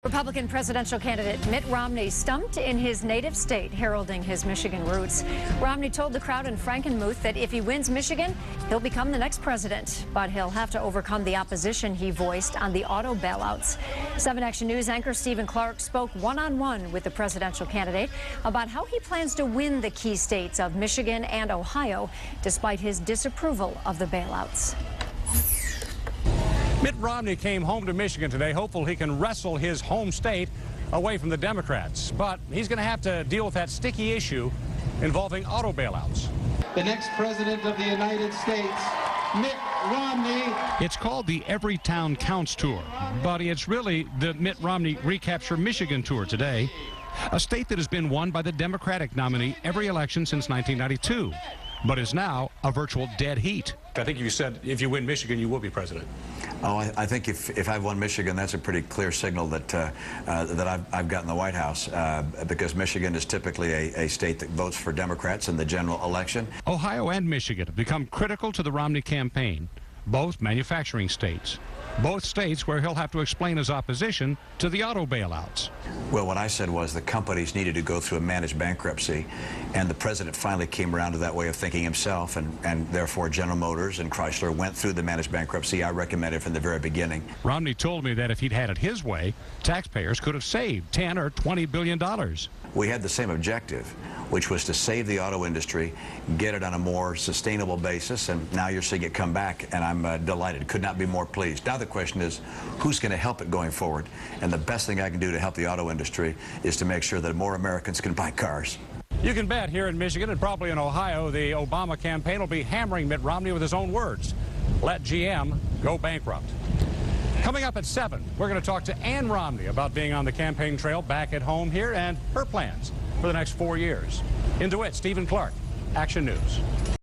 Republican presidential candidate Mitt Romney stumped in his native state, heralding his Michigan roots. Romney told the crowd in Frankenmuth that if he wins Michigan, he'll become the next president. But he'll have to overcome the opposition he voiced on the auto bailouts. 7 Action News anchor Stephen Clark spoke one-on-one with the presidential candidate about how he plans to win the key states of Michigan and Ohio, despite his disapproval of the bailouts. Mitt Romney came home to Michigan today, hopeful he can wrestle his home state away from the Democrats. But he's going to have to deal with that sticky issue involving auto bailouts. The next president of the United States, Mitt Romney. It's called the Every Town Counts Tour, but it's really the Mitt Romney Recapture Michigan Tour today, a state that has been won by the Democratic nominee every election since 1992, but is now a virtual dead heat. I think you said if you win Michigan, you will be president. Oh, I think if I've won Michigan, that's a pretty clear signal that I've gotten the White House, because Michigan is typically a state that votes for Democrats in the general election. Ohio and Michigan have become critical to the Romney campaign, both manufacturing states. Both states where he'll have to explain his opposition to the auto bailouts. Well, what I said was the companies needed to go through a managed bankruptcy, and the president finally came around to that way of thinking himself, and therefore General Motors and Chrysler went through the managed bankruptcy I recommended from the very beginning. Romney told me that if he'd had it his way, taxpayers could have saved $10 or $20 billion. We had the same objective, which was to save the auto industry, get it on a more sustainable basis, and now you're seeing it come back, and I'm delighted. Could not be more pleased. Now the question is, who's going to help it going forward? And the best thing I can do to help the auto industry is to make sure that more Americans can buy cars. You can bet here in Michigan and probably in Ohio, the Obama campaign will be hammering Mitt Romney with his own words. Let GM go bankrupt. Coming up at 7, we're going to talk to Ann Romney about being on the campaign trail back at home here and her plans for the next 4 years. In DeWitt, Stephen Clark, Action News.